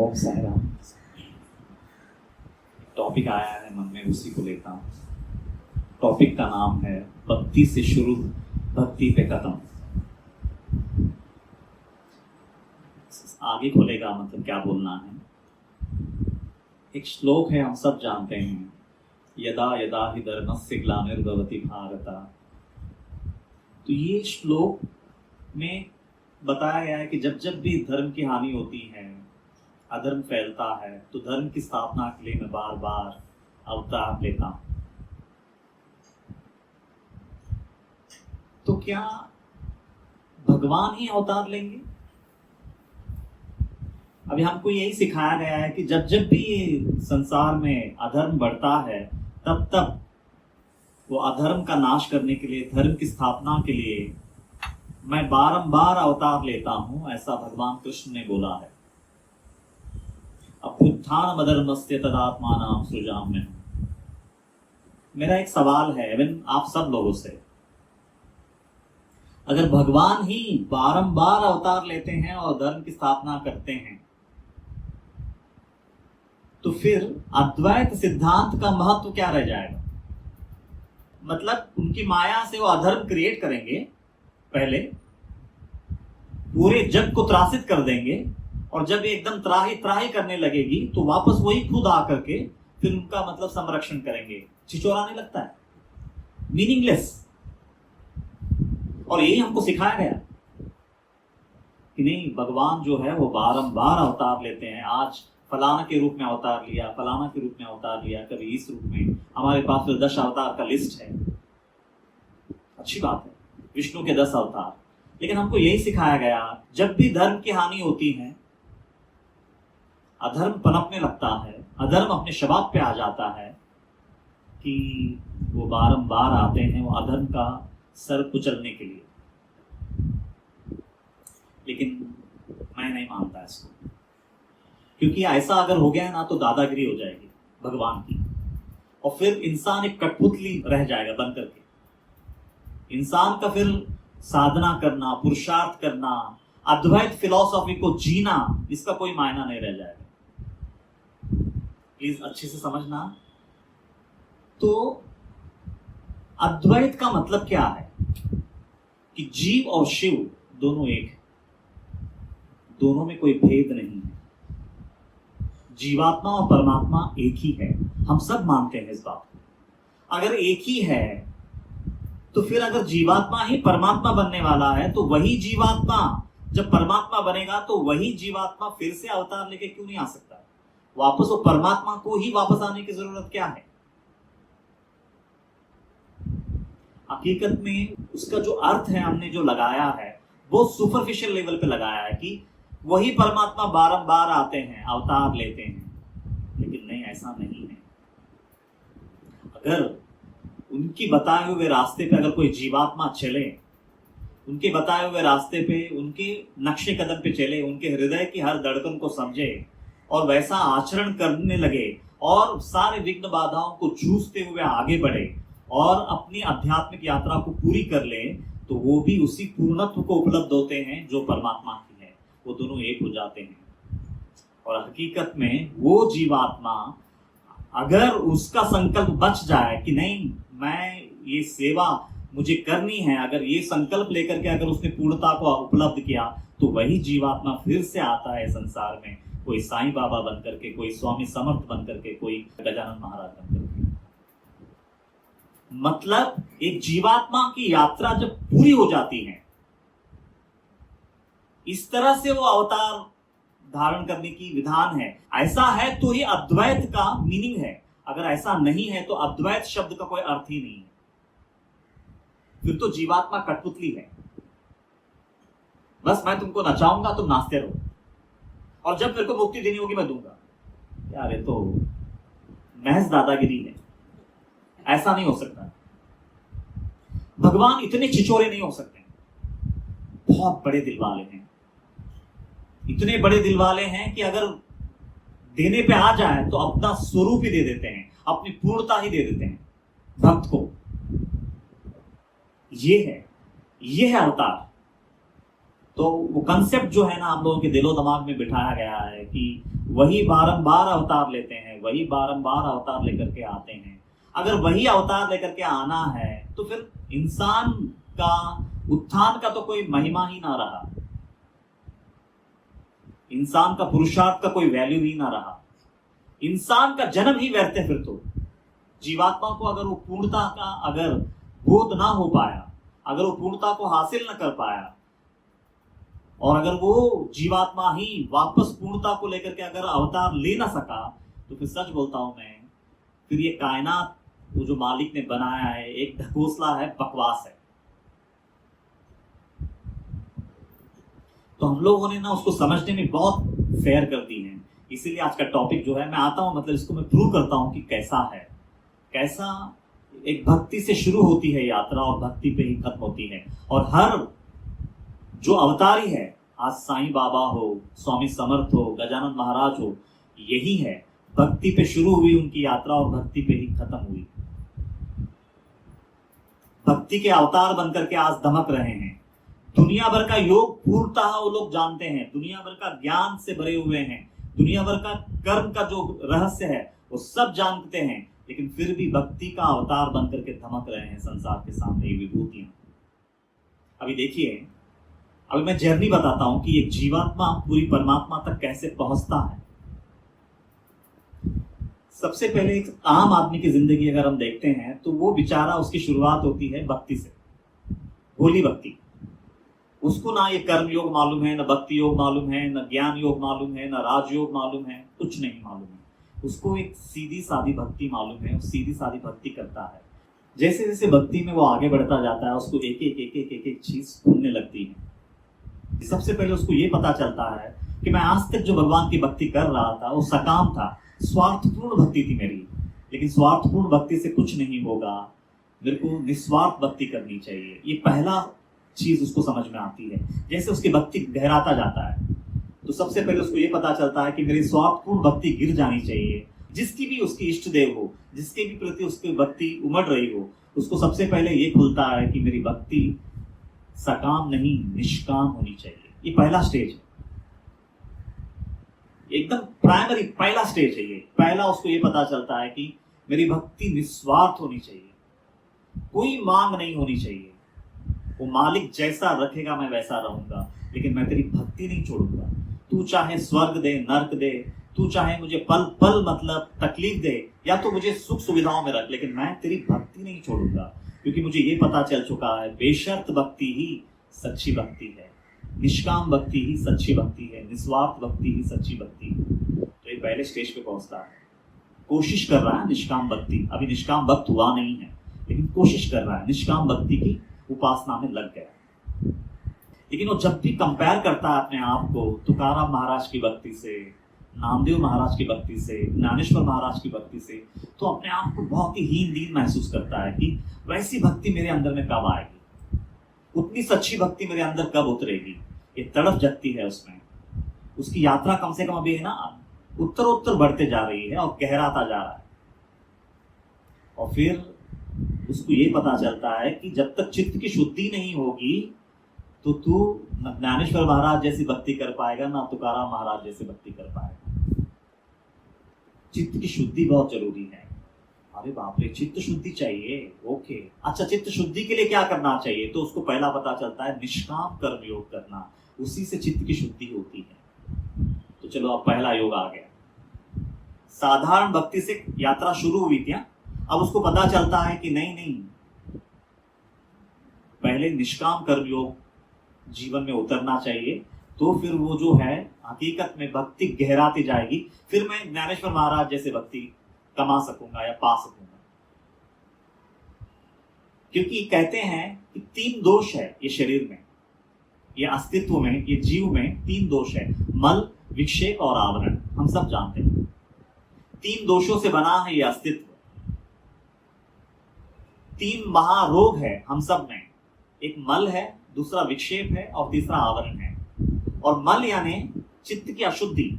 ओम Sai Ram. Topic आया है मन में, उसी को लेता हूँ। टॉपिक का नाम है भक्ति से शुरू, भक्ति पे खत्म। आगे खोलेगा मतलब क्या बोलना है। एक श्लोक है, हम सब जानते हैं, यदा यदा हि धर्मस्य ग्लानिर्भवति भारत। तो ये श्लोक में बताया गया है कि जब जब भी धर्म की हानि होती है, अधर्म फैलता है, तो धर्म की स्थापना के लिए मैं बार बार अवतार लेता हूं। तो क्या भगवान ही अवतार लेंगे? अभी हमको यही सिखाया गया है कि जब जब भी ये संसार में अधर्म बढ़ता है, तब तब वो अधर्म का नाश करने के लिए, धर्म की स्थापना के लिए मैं बारंबार अवतार लेता हूं, ऐसा भगवान कृष्ण ने बोला है। अभ्युत्थानम् अधर्मस्य तदात्मानं सृजाम्यहम्। मेरा एक सवाल है इवन आप सब लोगों से, अगर भगवान ही बारंबार अवतार लेते हैं और धर्म की स्थापना करते हैं, तो फिर अद्वैत सिद्धांत का महत्व क्या रह जाएगा? मतलब उनकी माया से वो अधर्म क्रिएट करेंगे, पहले पूरे जग को त्रासित कर देंगे, और जब एकदम त्राही त्राही करने लगेगी तो वापस वही खुद आकर के फिर उनका मतलब संरक्षण करेंगे। छिचोराने लगता है, मीनिंगलेस। और यही हमको सिखाया गया कि नहीं, भगवान जो है वो बारंबार अवतार लेते हैं। आज फलाना के रूप में अवतार लिया, फलाना के रूप में अवतार लिया, कभी इस रूप में। हमारे पास तो 10 अवतार का लिस्ट है, अच्छी बात है, विष्णु के 10 अवतार। लेकिन हमको यही सिखाया गया, जब भी धर्म की हानि होती है, अधर्म पनपने लगता है, अधर्म अपने शबाब पे आ जाता है, कि वो बारंबार आते हैं वो अधर्म का सर कुचलने के लिए। लेकिन मैं नहीं मानता इसको, क्योंकि ऐसा अगर हो गया ना तो दादागिरी हो जाएगी भगवान की, और फिर इंसान एक कठपुतली रह जाएगा बन करके। इंसान का फिर साधना करना, पुरुषार्थ करना, अद्वैत फिलॉसफी को जीना, इसका कोई मायना नहीं रह जाएगा। प्लीज अच्छे से समझना। तो अद्वैत का मतलब क्या है कि जीव और शिव दोनों एक है, दोनों में कोई भेद नहीं है। जीवात्मा और परमात्मा एक ही है, हम सब मानते हैं इस बात को। अगर एक ही है तो फिर अगर जीवात्मा ही परमात्मा बनने वाला है, तो वही जीवात्मा जब परमात्मा बनेगा तो वही जीवात्मा फिर से अवतार लेके क्यों नहीं आ सकता? वापस वो परमात्मा को ही वापस आने की जरूरत क्या है? हकीकत में उसका जो अर्थ है हमने जो लगाया है वो सुपरफिशियल लेवल पे लगाया है कि वही परमात्मा बारंबार आते हैं, अवतार लेते हैं। लेकिन नहीं, ऐसा नहीं है। अगर उनकी बताए हुए रास्ते पे अगर कोई जीवात्मा चले, उनके बताए हुए रास्ते पे, उनके नक्शे कदम पे चले, उनके हृदय की हर धड़कन को समझे और वैसा आचरण करने लगे और सारे विघ्न बाधाओं को जूझते हुए आगे बढ़े और अपनी आध्यात्मिक यात्रा को पूरी कर ले, तो वो भी उसी पूर्णत्व को उपलब्ध होते हैं जो परमात्मा की है। वो दोनों एक हो जाते हैं। और हकीकत में वो जीवात्मा अगर उसका संकल्प बच जाए कि नहीं, मैं ये सेवा मुझे करनी है, अगर ये संकल्प लेकर के अगर उसने पूर्णता को उपलब्ध किया, तो वही जीवात्मा फिर से आता है संसार में, कोई साईं बाबा बन करके, कोई स्वामी समर्थ बन करके, कोई गजानन महाराज बन करके। मतलब एक जीवात्मा की यात्रा जब पूरी हो जाती है, इस तरह से वो अवतार धारण करने की विधान है। ऐसा है तो ही अद्वैत का मीनिंग है। अगर ऐसा नहीं है तो अद्वैत शब्द का कोई अर्थ ही नहीं है। फिर तो जीवात्मा कठपुतली है, बस मैं तुमको नचाऊंगा, तुम नाचते रहो, और जब मेरे को मुक्ति देनी होगी मैं दूंगा। यार ये तो महज दादागिरी है, ऐसा नहीं हो सकता। भगवान इतने छिचोरे नहीं हो सकते, बहुत बड़े दिल वाले हैं। इतने बड़े दिल वाले हैं कि अगर देने पे आ जाए तो अपना स्वरूप ही दे देते हैं, अपनी पूर्णता ही दे देते हैं भक्त को। ये है अवतार। तो वो कंसेप्ट जो है ना हम लोगों के दिलो दिमाग में बिठाया गया है कि वही बारंबार अवतार लेते हैं, वही बारंबार अवतार लेकर के आते हैं। अगर वही अवतार लेकर के आना है तो फिर इंसान का उत्थान का तो कोई महिमा ही ना रहा, इंसान का पुरुषार्थ का कोई वैल्यू ही ना रहा, इंसान का जन्म ही व्यर्थ है। फिर तो जीवात्मा को अगर वो पूर्णता का अगर बोध ना हो पाया, अगर वो पूर्णता को हासिल न कर पाया, और अगर वो जीवात्मा ही वापस पूर्णता को लेकर के अगर अवतार ले ना सका, तो फिर सच बोलता हूं मैं, फिर ये कायनात वो जो मालिक ने बनाया है एक ढकोसला है, बकवास है। तो हम लोगों ने ना उसको समझने में बहुत फेयर कर दी है। इसीलिए आज का टॉपिक जो है मैं आता हूं, मतलब इसको मैं प्रूव करता हूं कि कैसा है, कैसा एक भक्ति से शुरू होती है यात्रा और भक्ति पे ही खत्म होती है। और हर जो अवतारी है, आज साईं बाबा हो, स्वामी समर्थ हो, गजानन महाराज हो, यही है, भक्ति पे शुरू हुई उनकी यात्रा और भक्ति पे ही खत्म हुई। भक्ति के अवतार बनकर के आज दमक रहे हैं। दुनिया भर का योग पूर्णतः वो लोग जानते हैं, दुनिया भर का ज्ञान से भरे हुए हैं, दुनिया भर का कर्म का जो रहस्य है वो सब जानते हैं, लेकिन फिर भी भक्ति का अवतार बनकर के धमक रहे हैं संसार के सामने ये विभूतियां। अभी देखिए, अभी मैं जर्नी बताता हूं कि एक जीवात्मा पूरी परमात्मा तक कैसे पहुंचता है। सबसे पहले एक आम आदमी की जिंदगी अगर हम देखते हैं तो वो बेचारा, उसकी शुरुआत होती है भक्ति से, भोली भक्ति। उसको ना ये कर्म योग मालूम है, ना भक्ति योग मालूम है, ना ज्ञान योग मालूम है, ना राजयोग मालूम है, कुछ नहीं मालूम है। उसको एक सीधी सादी भक्ति मालूम है, वो सीधी सादी भक्ति करता है। जैसे जैसे भक्ति में वो आगे बढ़ता जाता है, उसको एक एक एक एक एक एक चीज सुनने लगती है। सबसे पहले उसको ये पता चलता है कि मैं आज तक जो भगवान की भक्ति कर रहा था वो सकाम था, स्वार्थपूर्ण भक्ति थी मेरी, लेकिन स्वार्थपूर्ण भक्ति से कुछ नहीं होगा, मेरे को निस्वार्थ भक्ति करनी चाहिए। ये पहला चीज उसको समझ में आती है। जैसे उसकी भक्ति गहराता जाता है तो सबसे पहले उसको ये पता चलता है कि मेरी स्वार्थपूर्ण भक्ति गिर जानी चाहिए। जिसकी भी उसकी इष्ट देव हो, जिसके भी प्रति उसकी भक्ति उमड़ रही हो, उसको सबसे पहले ये खुलता है कि मेरी भक्ति सकाम नहीं निष्काम होनी चाहिए। ये पहला स्टेज है, एकदम प्राइमरी पहला स्टेज है ये। पहला उसको ये पता चलता है कि मेरी भक्ति निस्वार्थ होनी चाहिए, कोई मांग नहीं होनी चाहिए। वो मालिक जैसा रखेगा मैं वैसा रहूंगा, लेकिन मैं तेरी भक्ति नहीं छोड़ूंगा। तू चाहे स्वर्ग दे, नर्क दे, तू चाहे मुझे पल पल मतलब तकलीफ दे, या तो मुझे सुख सुविधाओं में रख, लेकिन मैं तेरी भक्ति नहीं छोड़ूंगा। क्योंकि मुझे ये पता चल चुका है, बेशर्त भक्ति ही सच्ची भक्ति है, निष्काम भक्ति ही सच्ची भक्ति है, निस्वार्थ भक्ति ही सच्ची भक्ति है। तो ये पहले स्टेज पे पहुंचता है, कोशिश कर रहा है निष्काम भक्ति। अभी निष्काम भक्त हुआ नहीं है, लेकिन कोशिश कर रहा है, निष्काम भक्ति की उपासना में लग गया। लेकिन वो जब भी कंपेयर करता है अपने आप को तुकाराम महाराज की भक्ति से, नामदेव महाराज की भक्ति से, ज्ञानेश्वर महाराज की भक्ति से, तो अपने आप को बहुत ही हीन दीन महसूस करता है कि वैसी भक्ति मेरे अंदर में कब आएगी, उतनी सच्ची भक्ति मेरे अंदर कब उतरेगी। ये तड़प जगती है उसमें। उसकी यात्रा कम से कम अभी है ना उत्तर बढ़ते जा रही है और गहराता जा रहा है। और फिर उसको ये पता चलता है कि जब तक चित्त की शुद्धि नहीं होगी तो तू न ज्ञानेश्वर महाराज जैसी भक्ति कर पाएगा, ना तुकाराम महाराज जैसी भक्ति कर पाएगा। चित्त की शुद्धि बहुत जरूरी है। अरे बाप रे, चित्त शुद्धि चाहिए, ओके, अच्छा चित्त शुद्धि के लिए क्या करना चाहिए? तो उसको पहला पता चलता है निष्काम कर्म योग करना, उसी से चित्त की शुद्धि होती है। तो चलो अब पहला योग आ गया। साधारण भक्ति से यात्रा शुरू हुई थी, अब उसको पता चलता है कि नहीं, पहले निष्काम कर्म योग जीवन में उतरना चाहिए, तो फिर वो जो है हकीकत में भक्ति गहराती जाएगी, फिर मैं ज्ञानेश्वर महाराज जैसे भक्ति कमा सकूंगा या पा सकूंगा। क्योंकि कहते हैं कि 3 दोष है ये शरीर में, ये अस्तित्व में, ये जीव में 3 दोष है, मल, विक्षेप और आवरण। हम सब जानते हैं 3 दोषों से बना है ये अस्तित्व। 3 महारोग है हम सब में, एक मल है, दूसरा विक्षेप है और तीसरा आवरण है। और मल यानी चित्त की अशुद्धि,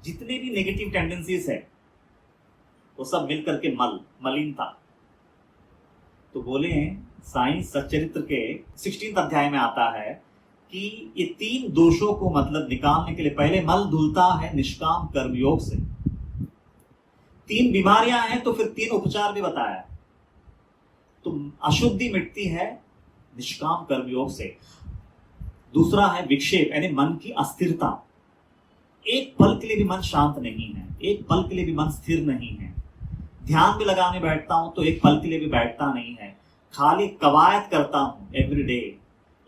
जितने भी नेगेटिव टेंडेंसीज है वो सब मिलकर के मलिनता। तो बोले साईं सच्चरित्र के 16 अध्याय में आता है कि ये तीन दोषों को मतलब निकालने के लिए पहले मल धुलता है निष्काम कर्मयोग से। तीन बीमारियां हैं तो फिर तीन उपचार भी बताया। तो अशुद्धि मिटती है निष्काम कर्मयोग से। दूसरा है विक्षेप यानी मन की अस्थिरता। एक पल के लिए भी मन शांत नहीं है, एक पल के लिए भी मन स्थिर नहीं है। ध्यान भी लगाने बैठता हूं तो एक पल के लिए भी बैठता नहीं है, खाली कवायद करता हूं एवरीडे,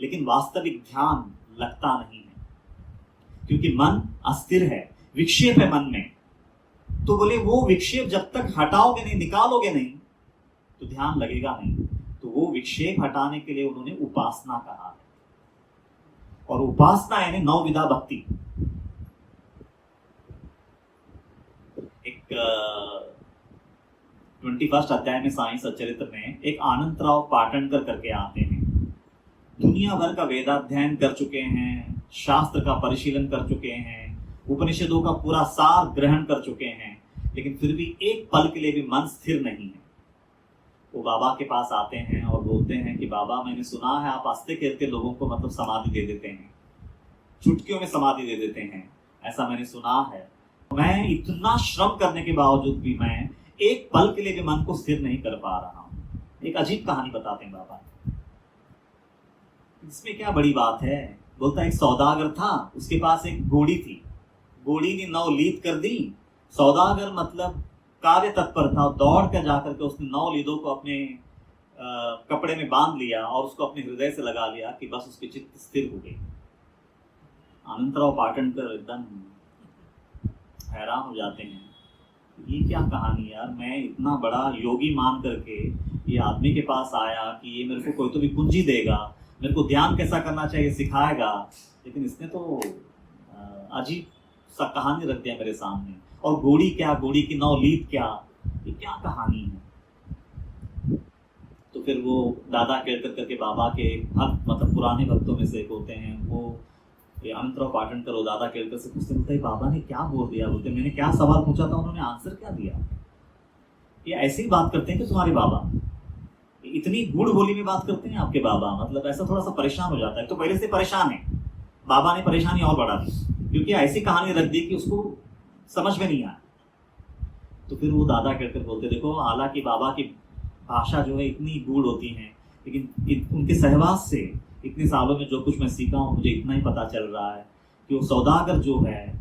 लेकिन वास्तविक ध्यान लगता नहीं है क्योंकि मन अस्थिर है, विक्षेप है मन में। तो बोले वो विक्षेप जब तक हटाओगे नहीं, निकालोगे नहीं, तो ध्यान लगेगा नहीं। तो वो विक्षेप हटाने के लिए उन्होंने उपासना कहा है। और उपासना यानी नवविधा भक्ति। एक 21 अध्याय में साईं सच्चरित्र में एक आनंदराव पाटणकर करके आते हैं। दुनिया भर का वेदाध्ययन कर चुके हैं, शास्त्र का परिशीलन कर चुके हैं, उपनिषदों का पूरा सार ग्रहण कर चुके हैं, लेकिन फिर भी एक पल के लिए भी मन स्थिर नहीं है। वो बाबा के पास आते हैं और बोलते हैं कि बाबा मैंने सुना है आप हंसते खेलते लोगों को मतलब समाधि दे देते हैं, चुटकियों में समाधि दे देते हैं, ऐसा मैंने सुना है। मैं इतना श्रम करने के बावजूद भी मैं एक पल के लिए भी मन को स्थिर नहीं कर पा रहा हूँ। एक अजीब कहानी बताते हैं बाबा। इसमें क्या बड़ी बात है? बोलता एक सौदागर था, उसके पास एक घोड़ी थी, घोड़ी ने नवलीत कर दी। सौदागर मतलब कार्य तत्पर था, दौड़ कर जाकर के उसने 9 लीदों को अपने कपड़े में बांध लिया और उसको अपने हृदय से लगा लिया कि बस उसकी चित्त स्थिर हो गई। आनंदराव पाटणकर एकदम हैरान हो जाते हैं, ये क्या कहानी यार, मैं इतना बड़ा योगी मान करके ये आदमी के पास आया कि ये मेरे को कोई तो भी कुंजी देगा, मेरे को ध्यान कैसा करना चाहिए सिखाएगा, लेकिन इसने तो अजीब सा कहानी रख दिया मेरे सामने। और घोड़ी क्या, घोड़ी की नवलीत क्या, ये क्या कहानी है? तो फिर वो दादा केळकर करके बाबा के भक्त मतलब पुराने भक्तों में से एक होते हैं, वो आनंदराव पाटणकर वो दादा केळकर से पूछते, बोलते बाबा ने क्या बोल दिया? बोलते मैंने क्या सवाल पूछा था, उन्होंने आंसर क्या दिया? ये ऐसे ही बात करते हैं कि तुम्हारे बाबा इतनी गुड़ बोली में बात करते हैं आपके बाबा, मतलब ऐसा थोड़ा सा परेशान हो जाता है। तो पहले से परेशान है, बाबा ने परेशानी और बढ़ा दी क्योंकि ऐसी कहानी रख दी कि उसको समझ में नहीं आया। तो फिर वो दादा केळकर बोलते देखो, हालांकि बाबा की भाषा जो है इतनी गूढ़ होती है, लेकिन उनके सहवास से इतने सालों में जो कुछ मैं सीखा हूँ मुझे इतना ही पता चल रहा है कि वो सौदागर जो है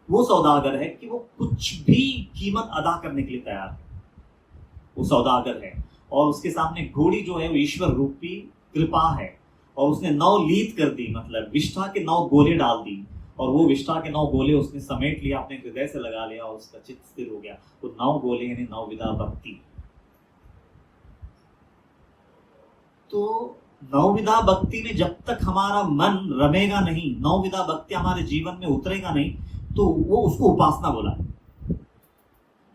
वो सौदागर है कि वो कुछ भी कीमत अदा करने के लिए तैयार है। वो सौदागर है और उसके सामने घोड़ी जो है वो ईश्वर रूपी कृपा है और उसने 9 लीद कर दी, मतलब विष्ठा के 9 गोले डाल दी और वो विष्ठा के 9 गोले उसने समेट लिया, अपने हृदय से लगा लिया और उसका चित्त स्थिर हो गया। तो 9 गोले यानी 9 विधा भक्ति। तो 9 विधा भक्ति में जब तक हमारा मन रमेगा नहीं, 9 विधा भक्ति हमारे जीवन में उतरेगा नहीं, तो वो उसको उपासना बोला।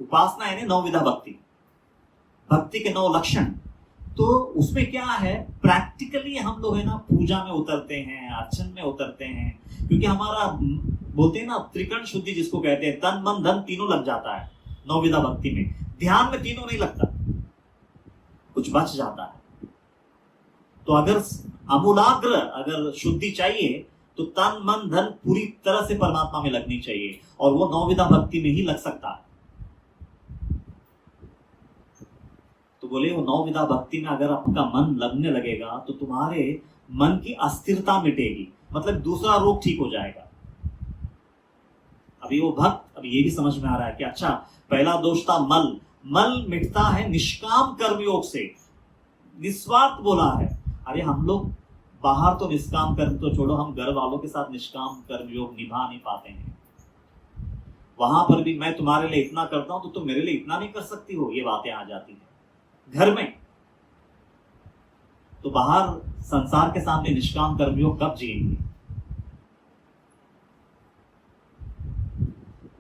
उपासना यानी 9 विधा भक्ति, भक्ति के 9 लक्षण। तो उसमें क्या है, प्रैक्टिकली हम लोग है ना पूजा में उतरते हैं, अर्चन में उतरते हैं, क्योंकि हमारा बोलते हैं ना त्रिकर्ण शुद्धि जिसको कहते हैं, तन मन धन तीनों लग जाता है 9 विधा भक्ति में। ध्यान में तीनों नहीं लगता, कुछ बच जाता है। तो अगर अमूलाग्र अगर शुद्धि चाहिए तो तन मन धन पूरी तरह से परमात्मा में लगनी चाहिए और वो 9 विधा भक्ति में ही लग सकता है। तो बोले वो 9 विधा भक्ति में अगर आपका मन लगने लगेगा तो तुम्हारे मन की अस्थिरता मिटेगी, मतलब दूसरा रोग ठीक हो जाएगा। अभी वो भक्त अभी ये भी समझ में आ रहा है कि अच्छा पहला दोष था मल, मल मिटता है निष्काम कर्मयोग से, निस्वार्थ बोला है। अरे हम लोग बाहर तो निष्काम कर्म तो छोड़ो, हम घर वालों के साथ निष्काम कर्मयोग निभा नहीं पाते हैं। वहां पर भी मैं तुम्हारे लिए इतना करता हूं तो तुम मेरे लिए इतना नहीं कर सकती हो, ये बातें आ जाती है घर में। तो बाहर संसार के सामने निष्काम कर्मयोग कब जिएंगे?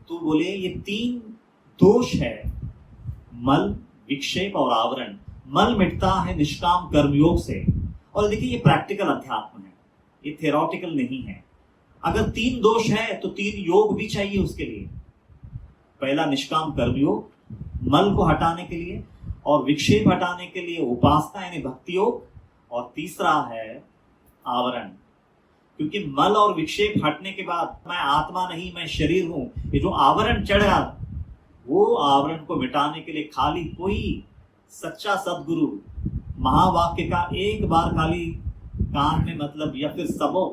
तो बोले ये 3 दोष है, मल, विक्षेप और आवरण। मल मिटता है निष्काम कर्मयोग से। और देखिए ये प्रैक्टिकल अध्यात्म है, ये थ्योरेटिकल नहीं है। अगर 3 दोष है तो 3 योग भी चाहिए उसके लिए। पहला निष्काम कर्मयोग, मल को हटाने के लिए, और विक्षेप हटाने के लिए उपासना यानी भक्ति योग, और तीसरा है आवरण। क्योंकि मल और विक्षेप हटने के बाद मैं आत्मा नहीं, मैं शरीर हूं, ये जो आवरण चढ़ रहा, वो आवरण को मिटाने के लिए खाली कोई सच्चा सदगुरु महावाक्य का एक बार खाली कान में मतलब या फिर सबो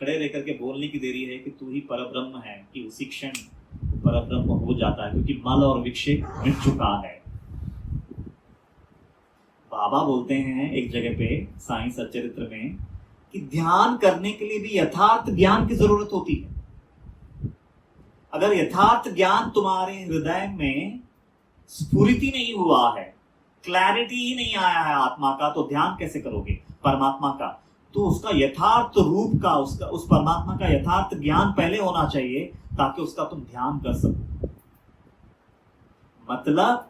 खड़े रह करके बोलने की देरी है कि तू ही परब्रह्म है, कि उसी क्षण परब्रह्म हो जाता है, क्योंकि मल और विक्षेप मिट चुका है। बाबा बोलते हैं एक जगह पे साईं सच्चरित्र में कि ध्यान करने के लिए भी यथार्थ ज्ञान की जरूरत होती है। अगर यथार्थ ज्ञान तुम्हारे हृदय में स्फुरिति नहीं हुआ है, क्लैरिटी ही नहीं आया है आत्मा का, तो ध्यान कैसे करोगे परमात्मा का? तो उसका यथार्थ रूप का, उसका उस परमात्मा का यथार्थ ज्ञान पहले होना चाहिए, ताकि उसका तुम ध्यान कर सको। मतलब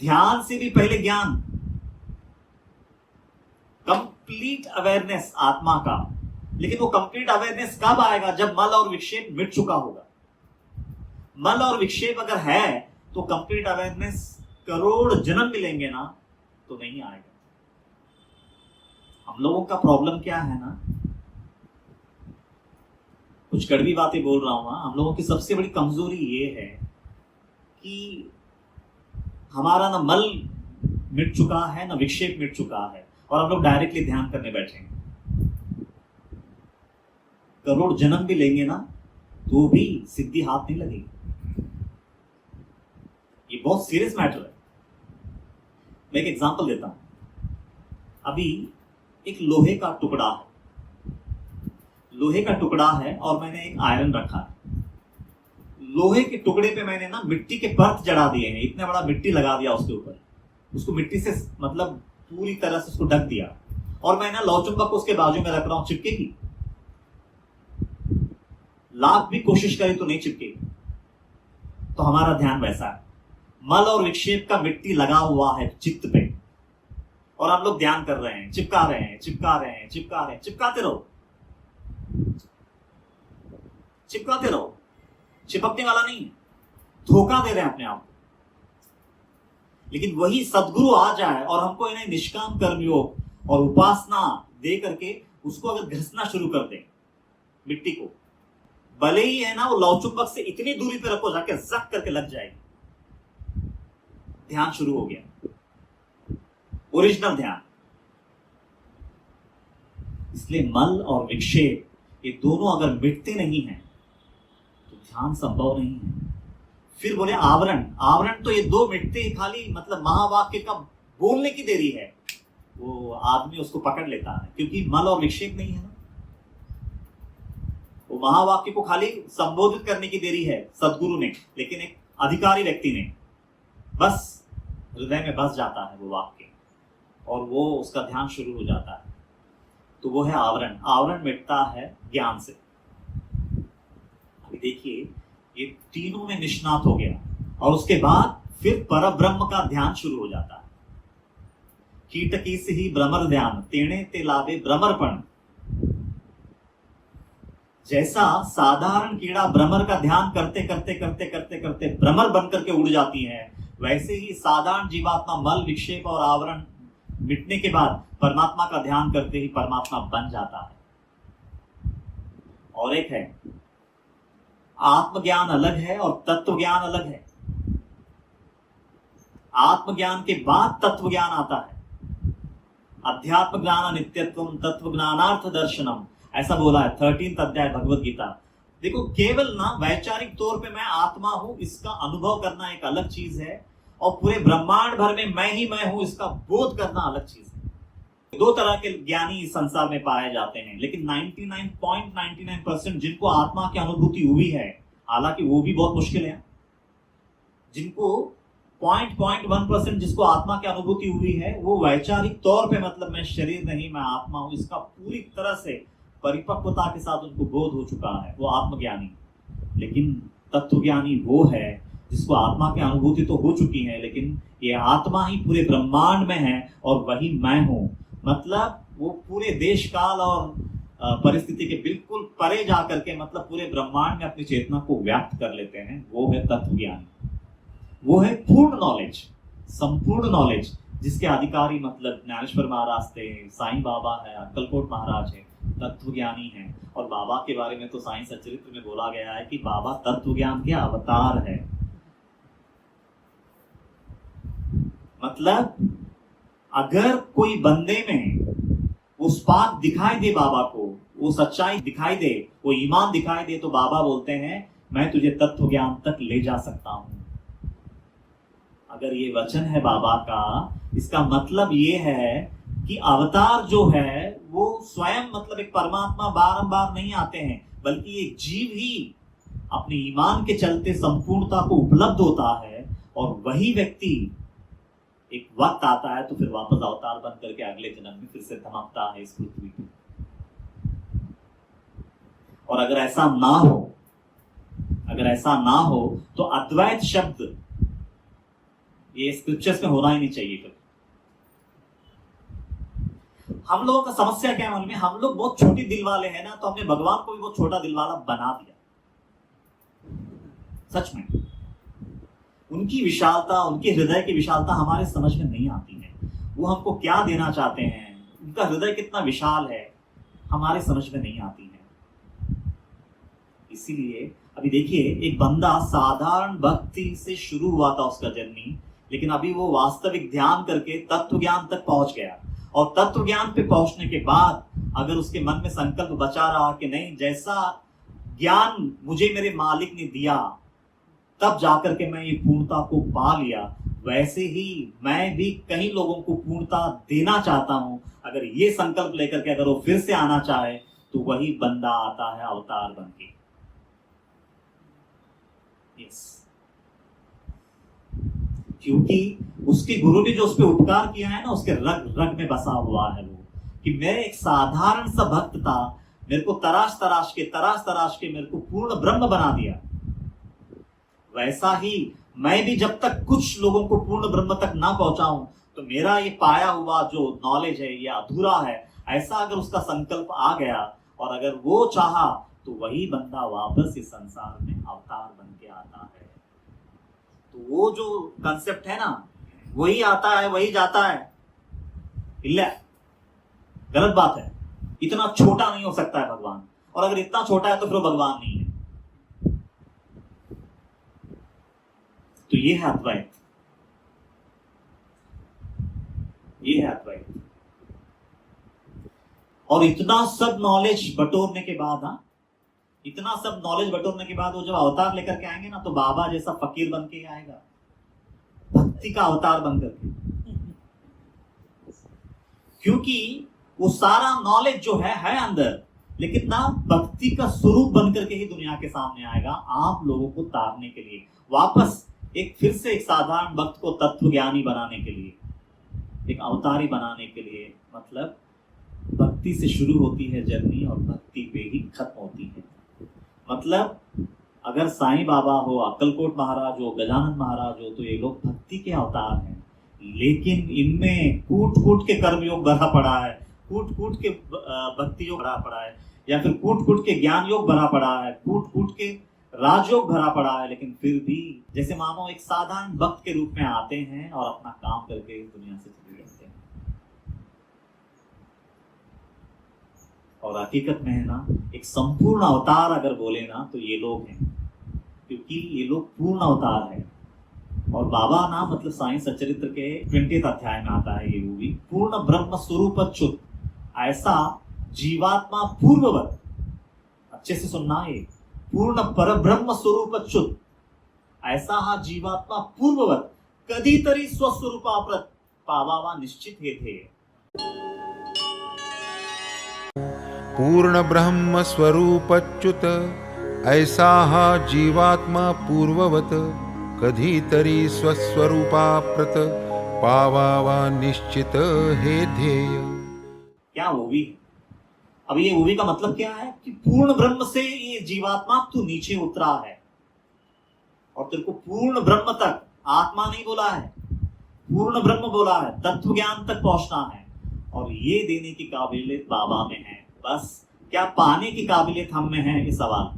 ध्यान से भी पहले ज्ञान, कंप्लीट अवेयरनेस आत्मा का। लेकिन वो कंप्लीट अवेयरनेस कब आएगा? जब मल और विक्षेप मिट चुका होगा। मल और विक्षेप अगर है तो कंप्लीट अवेयरनेस करोड़ जन्म मिलेंगे ना, तो नहीं आएगा। हम लोगों का प्रॉब्लम क्या है ना, कुछ कड़वी बातें बोल रहा हूं, हम लोगों की सबसे बड़ी कमजोरी ये है कि हमारा ना मल मिट चुका है ना विक्षेप मिट चुका है, और हम लोग डायरेक्टली ध्यान करने बैठे हैं। करोड़ जन्म भी लेंगे ना तो भी सिद्धि हाथ नहीं लगेगी। ये बहुत सीरियस मैटर है। मैं एक एग्जांपल देता हूं। अभी एक लोहे का टुकड़ा है, लोहे का टुकड़ा है और मैंने एक आयरन रखा है। लोहे के टुकड़े पे मैंने ना मिट्टी के परत जड़ा दिए हैं, इतना बड़ा मिट्टी लगा दिया उसके ऊपर, उसको मिट्टी से मतलब पूरी तरह से उसको ढक दिया, और मैं ना लौचुंबक को उसके बाजू में रख रहा हूं, चिपकेगी? लाख भी कोशिश करे तो नहीं चिपकेगी। तो हमारा ध्यान वैसा है, मल और विक्षेप का मिट्टी लगा हुआ है चित्त पे, और हम लोग ध्यान कर रहे हैं, चिपका रहे हैं, चिपका रहे हैं, चिपका रहे हैं। चिपकाते रहो, चिपकाते रहो, चिपकने वाला नहीं है, धोखा दे रहे हैं अपने आप को। लेकिन वही सदगुरु आ जाए और हमको इन्हें निष्काम कर्मयोग और उपासना दे करके उसको अगर घसना शुरू कर दे मिट्टी को, भले ही है ना वो लौचुंबक से इतनी दूरी पे रखो जाके जक करके लग जाएगी, ध्यान शुरू हो गया, ओरिजिनल ध्यान। इसलिए मल और विक्षेप ये दोनों अगर मिटते नहीं हैं तो ध्यान संभव नहीं है। फिर बोले आवरण, आवरण तो ये दो मिटते ही खाली मतलब महावाक्य का बोलने की देरी है, वो आदमी उसको पकड़ लेता है, क्योंकि मल और विक्षेप नहीं है ना। वो महावाक्य को खाली संबोधित करने की देरी है सदगुरु ने, लेकिन एक अधिकारी व्यक्ति ने बस हृदय में बस जाता है वो वाक्य, और वो उसका ध्यान शुरू हो जाता है। तो वो है आवरण। आवरण मिटता है ज्ञान से। अभी देखिए ये तीनों में निष्णात हो गया, और उसके बाद फिर परब्रह्म का ध्यान शुरू हो जाता है। कीटकी से ही भ्रमर ध्यान, तेणे ते लाभे भ्रमरपण। जैसा साधारण कीड़ा भ्रमर का ध्यान करते करते करते करते करते भ्रमर बन करके उड़ जाती है, वैसे ही साधारण जीवात्मा मल विक्षेप और आवरण मिटने के बाद परमात्मा का ध्यान करते ही परमात्मा बन जाता है। और एक है आत्मज्ञान अलग है और तत्व ज्ञान अलग है। आत्मज्ञान के बाद तत्व ज्ञान आता है। अध्यात्म ज्ञान नित्यत्वम तत्व ज्ञानार्थ दर्शनम, ऐसा बोला है 13th अध्याय भगवत गीता। देखो केवल ना वैचारिक तौर पे मैं आत्मा हूं इसका अनुभव करना एक अलग चीज है, और पूरे ब्रह्मांड भर में मैं ही मैं हूं इसका बोध करना अलग चीज है। दो तरह के ज्ञानी इस संसार में पाए जाते हैं, लेकिन 99.99% जिनको आत्मा की अनुभूति हुई है, हालांकि वो भी बहुत मुश्किल है, जिनको 0.1% जिसको आत्मा की अनुभूति हुई है, वो वैचारिक तौर पे मतलब मैं शरीर नहीं मैं आत्मा हूं इसका पूरी तरह से परिपक्वता के साथ उनको बोध हो चुका है, वो आत्मज्ञानी। लेकिन तत्वज्ञानी वो है जिसको आत्मा की अनुभूति तो हो चुकी है, लेकिन ये आत्मा ही पूरे ब्रह्मांड में है और वही मैं हूं, मतलब वो पूरे देश काल और परिस्थिति के बिल्कुल परे जा करके मतलब पूरे ब्रह्मांड में अपनी चेतना को व्याप्त कर लेते हैं। वो है तत्वज्ञानी, वो है पूर्ण नॉलेज, संपूर्ण नॉलेज, जिसके अधिकारी मतलब ज्ञानेश्वर महाराज थे, साईं बाबा है, अक्कलकोट महाराज है, तत्वज्ञानी है। और बाबा के बारे में तो साईं सच्चरित्र में बोला गया है कि बाबा तत्वज्ञान के अवतार है। मतलब अगर कोई बंदे में वो स्पार्क दिखाई दे बाबा को, वो सच्चाई दिखाई दे, वो ईमान दिखाई दे, तो बाबा बोलते हैं मैं तुझे तत्व ज्ञान तक ले जा सकता हूं। अगर ये वचन है बाबा का, इसका मतलब ये है कि अवतार जो है वो स्वयं मतलब एक परमात्मा बारंबार नहीं आते हैं, बल्कि एक जीव ही अपने ईमान के चलते संपूर्णता को उपलब्ध होता है। और वही व्यक्ति एक वक्त आता है तो फिर वापस अवतार बन करके अगले जन्म में फिर से धमकता है इस पृथ्वी पे। और अगर ऐसा ना हो, अगर ऐसा ना हो तो अद्वैत शब्द ये स्क्रिप्चर्स में होना ही नहीं चाहिए। फिर हम लोगों का समस्या क्या है मालूम है, हम लोग बहुत छोटी दिल वाले हैं ना, तो हमने भगवान को भी बहुत छोटा दिल वाला बना दिया। सच में उनकी विशालता, उनके हृदय की विशालता हमारे समझ में नहीं आती है। वो हमको क्या देना चाहते हैं, उनका हृदय कितना विशाल है, हमारे समझ में नहीं आती है। इसीलिए अभी देखिए, एक बंदा साधारण भक्ति से शुरू हुआ था उसका जर्नी, लेकिन अभी वो वास्तविक ध्यान करके तत्व ज्ञान तक पहुंच गया। और तत्व ज्ञान पे पहुंचने के बाद अगर उसके मन में संकल्प बचा रहा कि नहीं, जैसा ज्ञान मुझे मेरे मालिक ने दिया तब जाकर के मैं ये पूर्णता को पा लिया, वैसे ही मैं भी कई लोगों को पूर्णता देना चाहता हूं। अगर ये संकल्प लेकर के अगर वो फिर से आना चाहे तो वही बंदा आता है अवतार बन के। क्योंकि उसके गुरु ने जो उस पर उपकार किया है ना, उसके रग रग में बसा हुआ है वो, कि मैं एक साधारण सा भक्त था, मेरे को तराश तराश के मेरे को पूर्ण ब्रह्म बना दिया। वैसा ही मैं भी जब तक कुछ लोगों को पूर्ण ब्रह्म तक ना पहुंचाऊं तो मेरा ये पाया हुआ जो नॉलेज है ये अधूरा है। ऐसा अगर उसका संकल्प आ गया और अगर वो चाहा तो वही बंदा वापस इस संसार में अवतार बन के आता है। तो वो जो कंसेप्ट है ना, वही आता है वही जाता है। इल्ला गलत बात है। इतना छोटा नहीं हो सकता है भगवान, और अगर इतना छोटा है तो फिर भगवान नहीं है। तो ये है अद्वैत, ये है अद्वैत। और इतना सब नॉलेज बटोरने के बाद, इतना सब नॉलेज बटोरने के बाद वो जब अवतार लेकर के आएंगे ना, तो बाबा जैसा फकीर बन के आएगा, भक्ति का अवतार बन करके। क्योंकि वो सारा नॉलेज जो है अंदर, लेकिन ना भक्ति का स्वरूप बन करके ही दुनिया के सामने आएगा, आप लोगों को तारने के लिए, वापस एक फिर से एक साधारण भक्त को तत्व ज्ञानी बनाने के लिए, एक अवतारी बनाने के लिए। मतलब भक्ति से शुरू होती है जर्नी और भक्ति पे ही खत्म होती है। मतलब अगर साईं बाबा हो, अक्कलकोट महाराज हो, गजानन महाराज हो, तो ये लोग भक्ति के अवतार हैं, लेकिन इनमें कूट कूट के कर्मयोग भरा पड़ा है, कूट कूट के भक्ति योग भरा पड़ा है, या फिर कूट कूट के ज्ञान योग भरा पड़ा है, कूट कूट के राजयोग भरा पड़ा है। लेकिन फिर भी जैसे मानो एक साधारण भक्त के रूप में आते हैं और अपना काम करके इस दुनिया से चले जाते हैं। और हकीकत में है ना, एक संपूर्ण अवतार अगर बोले ना तो ये लोग हैं, क्योंकि ये लोग पूर्ण अवतार है। और बाबा ना मतलब साईं सच्चरित्र के 20वें अध्याय में आता है ये मूवी, पूर्ण ब्रह्म स्वरूप अच्युत, ऐसा जीवात्मा पूर्ववत, अच्छे से सुनना, ये पूर्ण पर ब्रह्म स्वरूप अच्युत, ऐसा हा जीवात्मा पूर्ववत कधीतरी स्वस्वरूपाप्रत पावावा निश्चित हे थे। पूर्ण ब्रह्म स्वरूप अच्युत, ऐसा हा जीवात्मा पूर्ववत कधीतरी स्वस्वरूपाप्रत पावावा निश्चित हे ध्येय। क्या मूवी है? अब ये मूवी का मतलब क्या है कि पूर्ण ब्रह्म से ये जीवात्मा तू नीचे उतरा है और तेरे को पूर्ण ब्रह्म तक, आत्मा नहीं बोला है, पूर्ण ब्रह्म बोला है, तत्व ज्ञान तक पहुंचना है। और ये देने की काबिलियत बाबा में है, बस क्या पाने की काबिलियत हम में है, ये सवाल।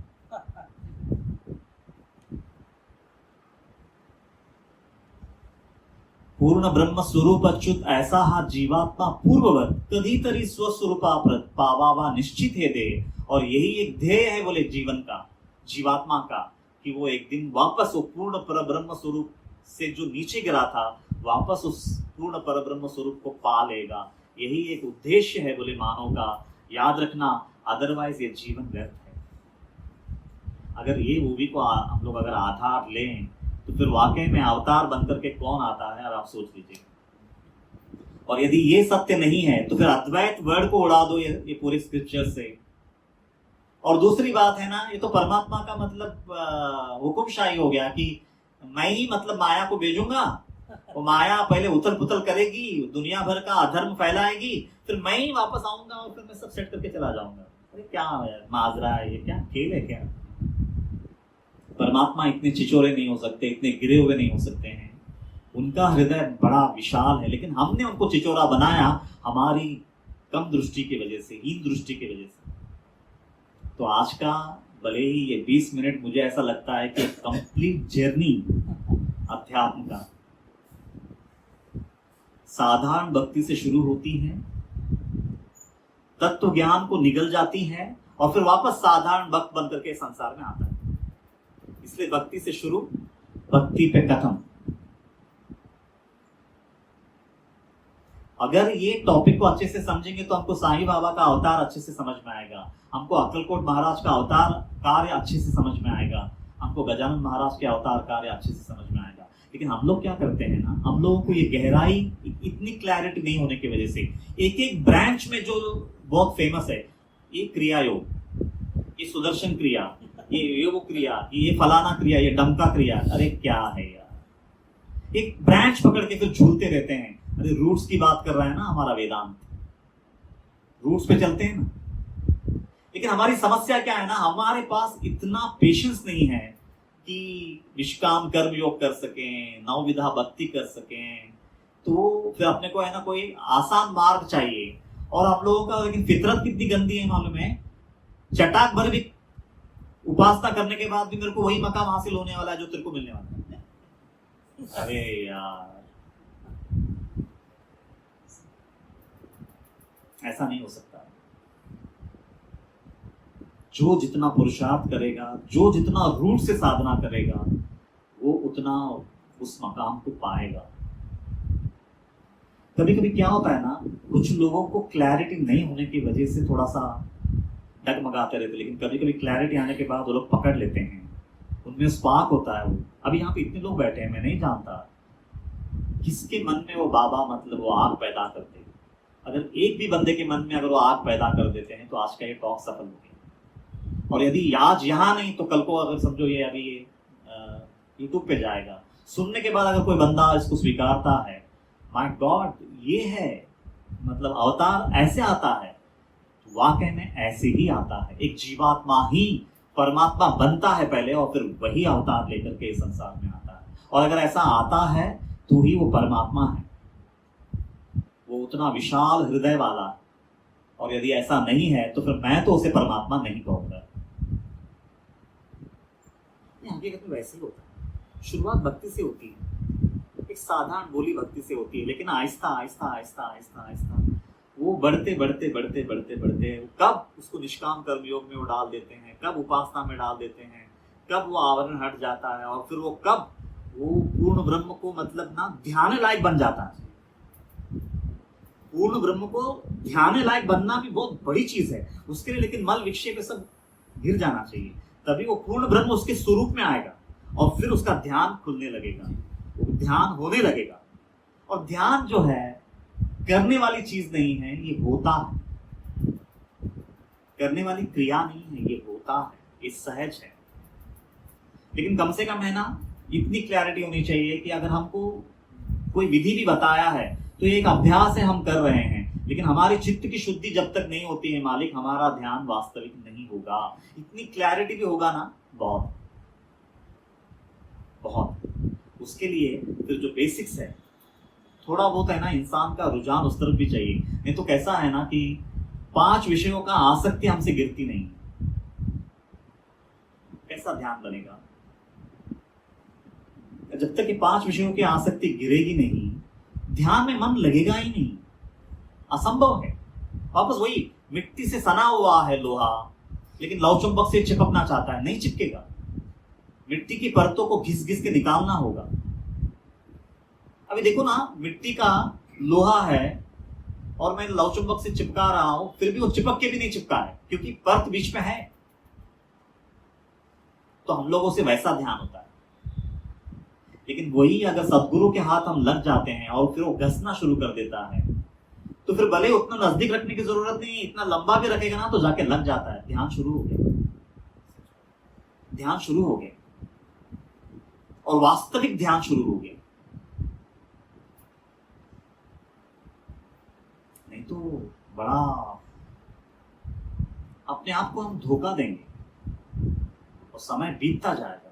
पूर्ण ब्रह्म स्वरूप अच्युत ऐसा हा जीवात्मा पूर्ववत कधीतरी स्वस्वरूपा पावावा निश्चित है दे। और यही एक ध्येय है बोले जीवन का, जीवात्मा का, कि वो एक दिन वापस वो पूर्ण पर ब्रह्म स्वरूप से जो नीचे गिरा था वापस उस पूर्ण पर ब्रह्म स्वरूप को पा लेगा। यही एक उद्देश्य है बोले मानव का, याद रखना, अदरवाइज ये जीवन व्यर्थ है। अगर ये मूवी को हम लोग अगर आधार लें तो फिर वाकई में अवतार बनकर के कौन आता है, और आप सोच लीजिए। और यदि ये सत्य नहीं है तो फिर अद्वैत वर्ड को उड़ा दो ये पूरे स्क्रिप्चर से। और दूसरी बात है ना, ये तो परमात्मा का मतलब हुकुमशाही हो गया कि मैं ही मतलब माया को भेजूंगा, वो माया पहले उथल पुथल करेगी, दुनिया भर का अधर्म फैलाएगी, फिर मैं ही वापस आऊंगा और फिर मैं सब सेट करके चला जाऊंगा। अरे क्या यार माजरा है, ये क्या खेल है क्या? परमात्मा इतने चिचोरे नहीं हो सकते, इतने गिरे हुए नहीं हो सकते हैं। उनका हृदय बड़ा विशाल है, लेकिन हमने उनको चिचोरा बनाया हमारी कम दृष्टि की वजह से, हीन दृष्टि की वजह से। तो आज का भले ही ये 20 मिनट मुझे ऐसा लगता है कि कंप्लीट जर्नी अध्यात्म का साधारण भक्ति से शुरू होती है, तत्व ज्ञान को निगल जाती है और फिर वापस साधारण भक्त बनकर के संसार में आता है। इसलिए भक्ति से शुरू, भक्ति पे खत्म। अगर ये टॉपिक को अच्छे से समझेंगे तो हमको साईं बाबा का अवतार अच्छे से समझ में आएगा, हमको अक्कलकोट महाराज का अवतार कार्य अच्छे से समझ में आएगा, हमको गजानन महाराज के अवतार कार्य अच्छे से समझ में आएगा। लेकिन हम लोग क्या करते हैं ना, हम लोगों को ये गहराई, इतनी क्लैरिटी नहीं होने की वजह से एक एक ब्रांच में जो बहुत फेमस है, ये क्रिया योग, ये सुदर्शन क्रिया, ये योग क्रिया, ये फलाना क्रिया, ये डमका क्रिया, अरे क्या है यार, एक ब्रांच पकड़ के फिर झूलते रहते हैं। अरे रूट्स की बात कर रहा है ना हमारा वेदांत, रूट्स पे चलते हैं ना। लेकिन हमारी समस्या क्या है ना, हमारे पास इतना पेशेंस नहीं है कि निष्काम कर्म योग कर सकें, नवविधा भक्ति कर सकें। तो फिर अपने को है ना कोई आसान मार्ग चाहिए। और आप लोगों का लेकिन फितरत कितनी गंदी है मालूम है, चटाक भर भी उपासना करने के बाद भी मेरे को वही मकाम हासिल होने वाला है जो तेरे को मिलने वाला है। अरे यार ऐसा नहीं हो सकता। जो जितना पुरुषार्थ करेगा, जो जितना रूट से साधना करेगा, वो उतना उस मकाम को पाएगा। कभी कभी क्या होता है ना, कुछ लोगों को क्लैरिटी नहीं होने की वजह से थोड़ा सा डगमगाते रहते, लेकिन कभी कभी क्लैरिटी आने के बाद वो लोग पकड़ लेते हैं, उनमें स्पार्क होता है। वो अभी यहाँ पे इतने लोग बैठे हैं, मैं नहीं जानता किसके मन में वो बाबा मतलब वो आग पैदा करते हैं। अगर एक भी बंदे के मन में अगर वो आग पैदा कर देते हैं तो आज का ये टॉक सफल हो गया। और यदि आज यहाँ नहीं तो कल को अगर समझो ये अभी यूट्यूब पे जाएगा, सुनने के बाद अगर कोई बंदा इसको स्वीकारता है, माय गॉड ये है मतलब अवतार ऐसे आता है, वाकई में ऐसे ही आता है। एक जीवात्मा ही परमात्मा बनता है पहले और फिर वही अवतार लेकर के इस संसार में आता है। और अगर ऐसा आता है तो ही वो परमात्मा है, वो उतना विशाल हृदय वाला। और यदि ऐसा नहीं है तो फिर मैं तो उसे परमात्मा नहीं कहूंगा। हकीकत में वैसे ही होता है। शुरुआत भक्ति से होती है, एक साधारण बोली भक्ति से होती है, लेकिन आहिस्ता आहिस्ता आहिस्ता आहिस्ता आहिस्ता वो बढ़ते बढ़ते बढ़ते बढ़ते बढ़ते कब उसको निष्काम कर्मयोग में वो डाल देते हैं, कब उपासना में डाल देते हैं, कब वो आवरण हट जाता है, और फिर वो कब वो पूर्ण ब्रह्म को मतलब ना ध्यान लायक बन जाता है। पूर्ण ब्रह्म को ध्यान लायक बनना भी बहुत बड़ी चीज है उसके लिए, लेकिन मल विक्षेप सब गिर जाना चाहिए, तभी वो पूर्ण ब्रह्म उसके स्वरूप में आएगा और फिर उसका ध्यान खुलने लगेगा, ध्यान होने लगेगा। और ध्यान जो है करने वाली चीज नहीं है, ये होता है, करने वाली क्रिया नहीं है, ये होता है, ये सहज है। लेकिन कम से कम है ना इतनी क्लैरिटी होनी चाहिए कि अगर हमको कोई विधि भी बताया है तो ये एक अभ्यास है, हम कर रहे हैं, लेकिन हमारी चित्त की शुद्धि जब तक नहीं होती है मालिक, हमारा ध्यान वास्तविक नहीं होगा। इतनी क्लैरिटी भी होगा ना बहुत बहुत। उसके लिए फिर जो बेसिक्स है थोड़ा बहुत है ना, इंसान का रुझान उस तरफ भी चाहिए। नहीं तो कैसा है ना कि 5 विषयों का आसक्ति हमसे गिरती नहीं, कैसा ध्यान बनेगा? जब तक कि 5 विषयों की आसक्ति गिरेगी नहीं ध्यान में मन लगेगा ही नहीं, असंभव है। वापस वही, मिट्टी से सना हुआ है लोहा, लेकिन लौ चुंबक से चिपकना चाहता है, नहीं चिपकेगा। मिट्टी की परतों को घिस घिस के निकालना होगा। अभी देखो ना, मिट्टी का लोहा है और मैं लौ चुंबक से चिपका रहा हूं, फिर भी वो चिपक के भी नहीं चिपका है, क्योंकि परत बीच में है। तो हम लोगों से वैसा ध्यान होता है। लेकिन वही अगर सदगुरु के हाथ हम लग जाते हैं और फिर वो घसना शुरू कर देता है, तो फिर भले उतना नजदीक रखने की जरूरत नहीं, इतना लंबा भी रखेगा ना तो जाके लग जाता है। ध्यान शुरू हो गया, ध्यान शुरू हो गया, और वास्तविक ध्यान शुरू हो गया। नहीं तो बड़ा अपने आप को हम धोखा देंगे और समय बीतता जाएगा।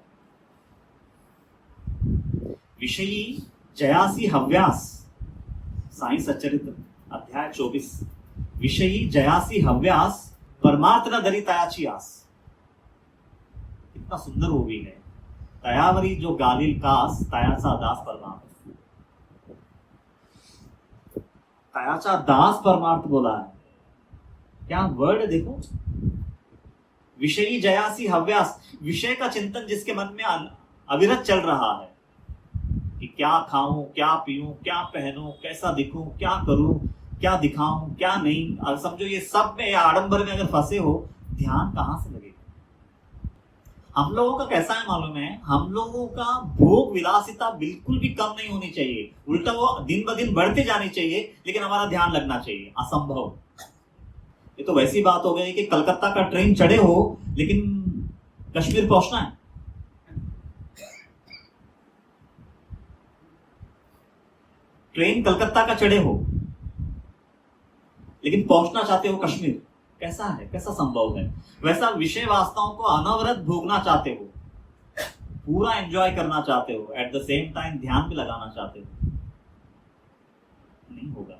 विषयी जयासी हव्यास, साई सच्चरित्र अध्याय 24। विषयी जयासी हव्यास, परमार्थ न धरी तयाची आस। कितना सुंदर वो भी है। तयावरी जो गालिल कास, तयाचा दास परमार्थ। तयाचा दास परमार्थ बोला है, क्या वर्ड है देखो। विषयी जयासी हव्यास, विषय का चिंतन जिसके मन में अविरत चल रहा है कि क्या खाऊं, क्या पीऊं, क्या पहनूं, कैसा दिखूं, क्या करूं, क्या दिखाऊं, क्या नहीं, और समझो ये सब में या आडंबर में अगर फंसे हो, ध्यान कहां से लगेगा। हम लोगों का कैसा है मालूम है, हम लोगों का भोग विलासिता बिल्कुल भी कम नहीं होनी चाहिए, उल्टा वो दिन ब दिन बढ़ते जानी चाहिए, लेकिन हमारा ध्यान लगना चाहिए। असंभव। ये तो वैसी बात हो गई कि कलकत्ता का ट्रेन चढ़े हो लेकिन कश्मीर पहुंचना है। ट्रेन कलकत्ता का चढ़े हो लेकिन पहुंचना चाहते हो कश्मीर। कैसा है, कैसा संभव है। वैसा विषय वास्तवों को अनवरत भोगना चाहते हो, पूरा एंजॉय करना चाहते हो, एट द सेम टाइम ध्यान भी लगाना चाहते हो, नहीं होगा।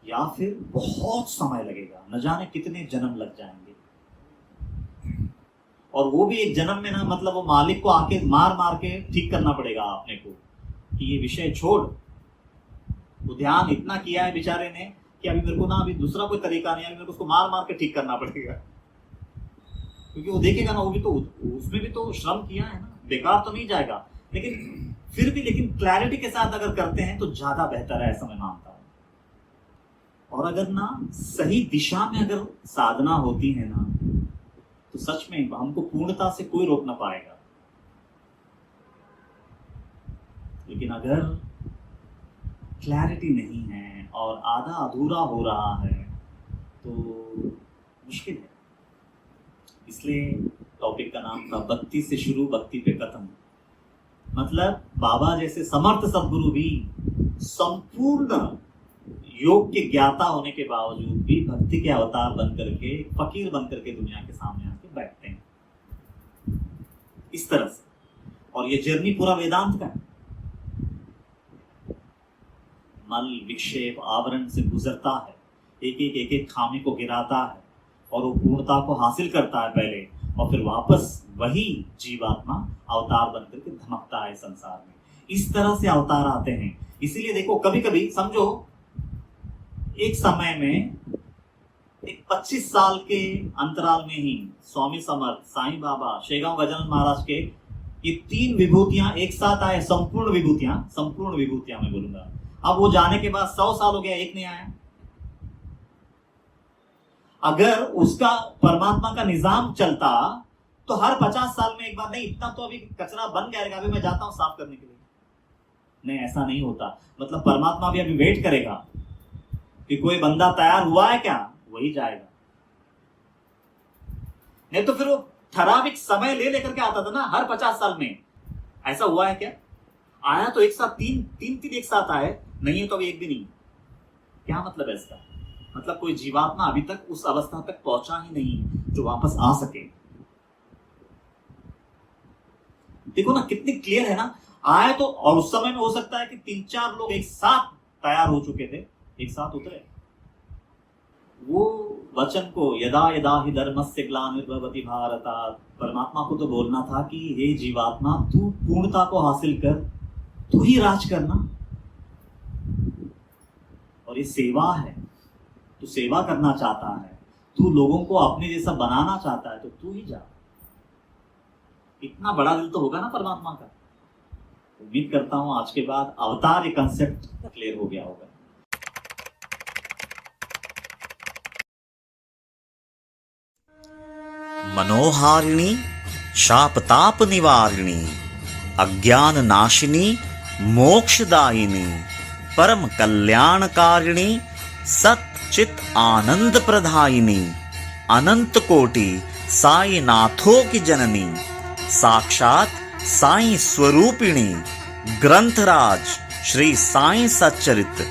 या फिर बहुत समय लगेगा, न जाने कितने जन्म लग जाएंगे। और वो भी एक जन्म में ना, मतलब वो मालिक को आके मार मार के ठीक करना पड़ेगा अपने को कि ये विषय छोड़। वो ध्यान इतना किया है बेचारे ने कि अभी मेरे को ना, अभी दूसरा कोई तरीका नहीं है, मेरे को उसको मार मार के ठीक करना पड़ेगा। क्योंकि वो देखेगा ना, वो भी तो, उसमें भी तो श्रम किया है ना, बेकार तो नहीं जाएगा। लेकिन फिर भी, लेकिन क्लैरिटी के साथ अगर करते हैं तो ज्यादा बेहतर है, ऐसा मैं मानता हूं। और अगर ना सही दिशा में अगर साधना होती है ना, तो सच में हमको पूर्णता से कोई रोक ना पाएगा। लेकिन अगर क्लैरिटी नहीं है और आधा अधूरा हो रहा है तो मुश्किल है। इसलिए टॉपिक का नाम था भक्ति से शुरू, भक्ति पे खत्म। मतलब बाबा जैसे समर्थ सद्गुरु भी संपूर्ण योग के ज्ञाता होने के बावजूद भी भक्ति के अवतार बन करके, फकीर बन करके दुनिया के सामने आके बैठते हैं इस तरह से। और ये जर्नी पूरा वेदांत का है। मल विक्षेप आवरण से गुजरता है, एक एक खामी को गिराता है और वो पूर्णता को हासिल करता है पहले, और फिर वापस वही जीवात्मा अवतार बनकर के धमकता है संसार में। इस तरह से अवतार आते हैं। इसीलिए देखो, कभी कभी समझो एक समय में एक 25 साल के अंतराल में ही स्वामी समर्थ, साईं बाबा, शेगांव गजानन महाराज के ये 3 विभूतियां एक साथ आए। संपूर्ण विभूतियां मैं बोलूंगा। अब वो जाने के बाद 100 साल हो गया, एक नहीं आया। अगर उसका परमात्मा का निजाम चलता तो हर 50 साल में एक बार, नहीं इतना तो अभी कचरा बन गया, अभी मैं जाता हूं साफ करने के लिए। नहीं, ऐसा नहीं होता। मतलब परमात्मा भी अभी वेट करेगा कि कोई बंदा तैयार हुआ है क्या, वही जाएगा। नहीं तो फिर वो ठराविक समय ले लेकर के आता था ना, हर 50 साल में। ऐसा हुआ है क्या? आया तो एक साथ तीन एक साथ आए, नहीं है तो अभी एक भी नहीं। क्या मतलब है इसका? मतलब कोई जीवात्मा अभी तक उस अवस्था तक पहुंचा ही नहीं जो वापस आ सके। देखो ना कितनी क्लियर है ना। आए तो, और उस समय में हो सकता है कि 3-4 लोग एक साथ तैयार हो चुके थे, एक साथ उतरे। वो वचन को यदा यदा ही धर्मस्य ग्लानिर्भवति भारत, परमात्मा को तो बोलना था कि हे जीवात्मा, तू पूर्णता को हासिल कर, तू ही राज करना, और ये सेवा है। तू सेवा करना चाहता है, तू लोगों को अपने जैसा बनाना चाहता है, तो तू ही जा। इतना बड़ा दिल तो होगा ना परमात्मा का। उम्मीद करता हूं आज के बाद अवतार ये कंसेप्ट क्लियर हो गया होगा। मनोहारिणी शापताप निवारिणी अज्ञान नाशिनी मोक्षदायिनी परम कल्याणकारिणी सच्चित आनंद प्रदायिनी अनंत कोटि साई नाथों की जननी साक्षात साई स्वरूपिणी ग्रंथराज श्री साई सच्चरित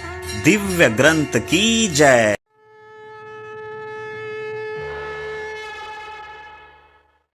दिव्य ग्रंथ की जय।